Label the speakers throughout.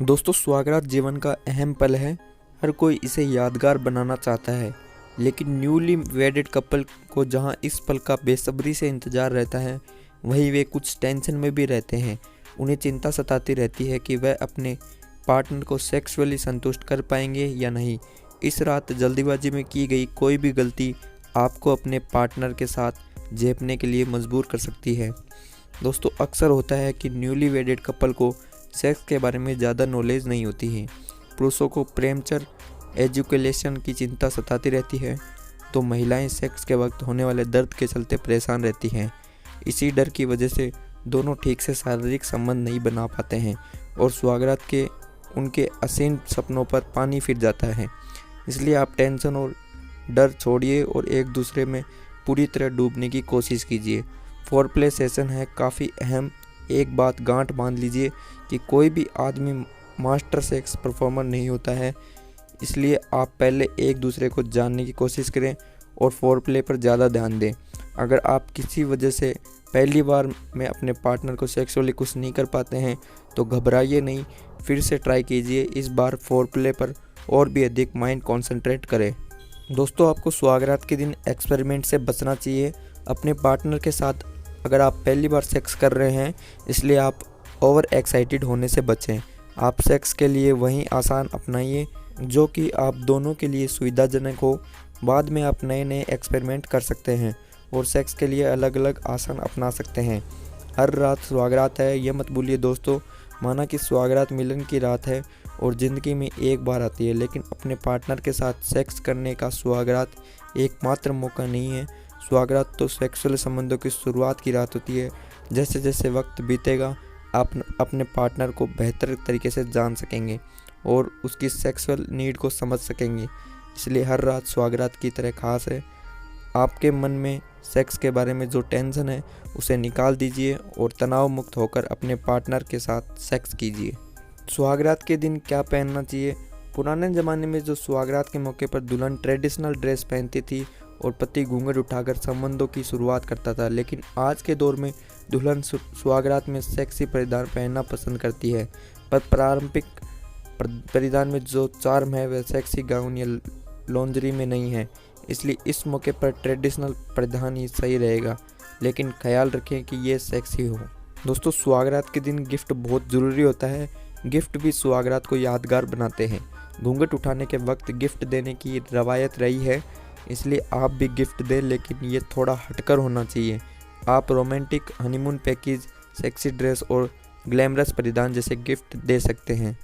Speaker 1: दोस्तों, सुहागरात जीवन का अहम पल है। हर कोई इसे यादगार बनाना चाहता है, लेकिन न्यूली वेडेड कपल को जहां इस पल का बेसब्री से इंतज़ार रहता है, वहीं वे कुछ टेंशन में भी रहते हैं। उन्हें चिंता सताती रहती है कि वह अपने पार्टनर को सेक्सुअली संतुष्ट कर पाएंगे या नहीं। इस रात जल्दीबाजी में की गई कोई भी गलती आपको अपने पार्टनर के साथ झेपने के लिए मजबूर कर सकती है। दोस्तों, अक्सर होता है कि न्यूली वेडेड कपल को सेक्स के बारे में ज़्यादा नॉलेज नहीं होती है। पुरुषों को प्रेमचर एजुकेशन की चिंता सताती रहती है, तो महिलाएं सेक्स के वक्त होने वाले दर्द के चलते परेशान रहती हैं। इसी डर की वजह से दोनों ठीक से शारीरिक संबंध नहीं बना पाते हैं और सुहागरात के उनके असीम सपनों पर पानी फिर जाता है। इसलिए आप टेंशन और डर छोड़िए और एक दूसरे में पूरी तरह डूबने की कोशिश कीजिए। फोरप्ले सेशन है काफ़ी अहम। एक बात गांठ बांध लीजिए कि कोई भी आदमी मास्टर सेक्स परफॉर्मर नहीं होता है, इसलिए आप पहले एक दूसरे को जानने की कोशिश करें और फोरप्ले पर ज़्यादा ध्यान दें। अगर आप किसी वजह से पहली बार में अपने पार्टनर को सेक्सुअली कुछ नहीं कर पाते हैं तो घबराइए नहीं, फिर से ट्राई कीजिए। इस बार फोरप्ले पर और भी अधिक माइंड कॉन्सेंट्रेट करें। दोस्तों, आपको सुहागरात के दिन एक्सपेरिमेंट से बचना चाहिए। अपने पार्टनर के साथ अगर आप पहली बार सेक्स कर रहे हैं, इसलिए आप ओवर एक्साइटेड होने से बचें। आप सेक्स के लिए वही आसान अपनाइए जो कि आप दोनों के लिए सुविधाजनक हो। बाद में आप नए नए एक्सपेरिमेंट कर सकते हैं और सेक्स के लिए अलग अलग आसन अपना सकते हैं। हर रात सुहागरात है, यह मत भूलिए दोस्तों। माना कि सुहागरात मिलन की रात है और ज़िंदगी में एक बार आती है, लेकिन अपने पार्टनर के साथ सेक्स करने का सुहागरात एकमात्र मौका नहीं है। सुहागरात तो सेक्सुअल संबंधों की शुरुआत की रात होती है। जैसे जैसे वक्त बीतेगा, आप अपने पार्टनर को बेहतर तरीके से जान सकेंगे और उसकी सेक्सुअल नीड को समझ सकेंगे। इसलिए हर रात सुहागरात की तरह खास है। आपके मन में सेक्स के बारे में जो टेंशन है उसे निकाल दीजिए और तनाव मुक्त होकर अपने पार्टनर के साथ सेक्स कीजिए। सुहागरात के दिन क्या पहनना चाहिए? पुराने ज़माने में जो सुहागरात के मौके पर दुल्हन ट्रेडिशनल ड्रेस पहनती थी और पति घूंघट उठाकर संबंधों की शुरुआत करता था, लेकिन आज के दौर में दुल्हन सुहागरात में सेक्सी परिधान पहनना पसंद करती है। पर पारंपरिक परिधान में जो चार्म है वह सेक्सी गाउन या लॉन्जरी में नहीं है। इसलिए इस मौके पर ट्रेडिशनल परिधान ही सही रहेगा, लेकिन ख्याल रखें कि ये सेक्सी हो। दोस्तों, सुहागरात के दिन गिफ्ट बहुत ज़रूरी होता है। गिफ्ट भी सुहागरात को यादगार बनाते हैं। घूंघट उठाने के वक्त गिफ्ट देने की रवायत रही है, इसलिए आप भी गिफ्ट दें, लेकिन ये थोड़ा हटकर होना चाहिए। आप romantic honeymoon package, sexy dress और ग्लैमरस परिधान जैसे गिफ्ट दे सकते हैं।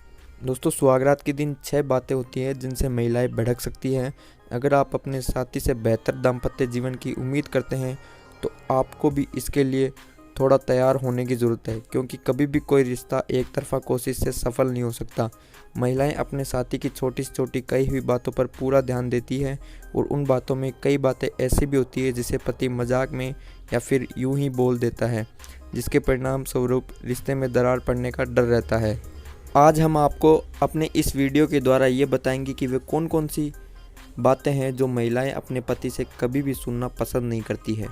Speaker 1: दोस्तों, सुहागरात के दिन 6 बातें होती हैं जिनसे महिलाएं भड़क सकती हैं। अगर आप अपने साथी से बेहतर दाम्पत्य जीवन की उम्मीद करते हैं तो आपको भी इसके लिए थोड़ा तैयार होने की ज़रूरत है, क्योंकि कभी भी कोई रिश्ता एक तरफा कोशिश से सफल नहीं हो सकता। महिलाएं अपने साथी की छोटी से छोटी कई हुई बातों पर पूरा ध्यान देती है और उन बातों में कई बातें ऐसी भी होती है जिसे पति मजाक में या फिर यूं ही बोल देता है, जिसके परिणाम स्वरूप रिश्ते में दरार पड़ने का डर रहता है। आज हम आपको अपने इस वीडियो के द्वारा ये बताएंगे कि वे कौन कौन सी बातें हैं जो महिलाएं अपने पति से कभी भी सुनना पसंद नहीं करती है।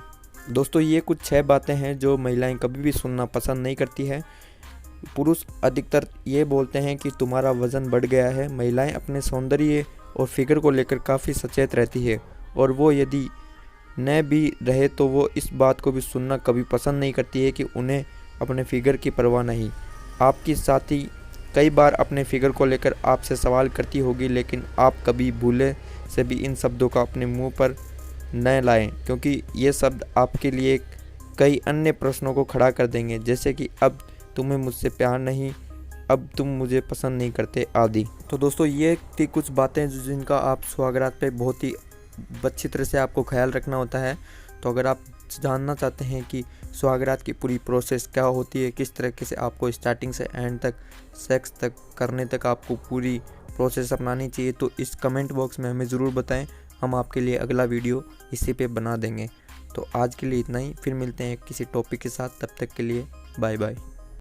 Speaker 1: दोस्तों, ये कुछ 6 बातें हैं जो महिलाएं कभी भी सुनना पसंद नहीं करती है। पुरुष अधिकतर ये बोलते हैं कि तुम्हारा वज़न बढ़ गया है। महिलाएं अपने सौंदर्य और फिगर को लेकर काफ़ी सचेत रहती है और वो यदि न भी रहे तो वो इस बात को भी सुनना कभी पसंद नहीं करती है कि उन्हें अपने फिगर की परवाह नहीं। आपकी साथी कई बार अपने फिगर को लेकर आपसे सवाल करती होगी, लेकिन आप कभी भूले से भी इन शब्दों का अपने मुंह पर न लाएं, क्योंकि ये शब्द आपके लिए कई अन्य प्रश्नों को खड़ा कर देंगे, जैसे कि अब तुम्हें मुझसे प्यार नहीं, अब तुम मुझे पसंद नहीं करते आदि। तो दोस्तों, ये थी कुछ बातें जिनका आप सुहागरात पे बहुत ही अच्छी तरह से आपको ख्याल रखना होता है। तो अगर आप जानना चाहते हैं कि सुहागरात की पूरी प्रोसेस क्या होती है, किस तरीके से आपको स्टार्टिंग से एंड तक सेक्स तक करने तक आपको पूरी प्रोसेस अपनानी चाहिए, तो इस कमेंट बॉक्स में हमें ज़रूर बताएं। हम आपके लिए अगला वीडियो इसी पे बना देंगे। तो आज के लिए इतना ही, फिर मिलते हैं किसी टॉपिक के साथ। तब तक के लिए बाय बाय।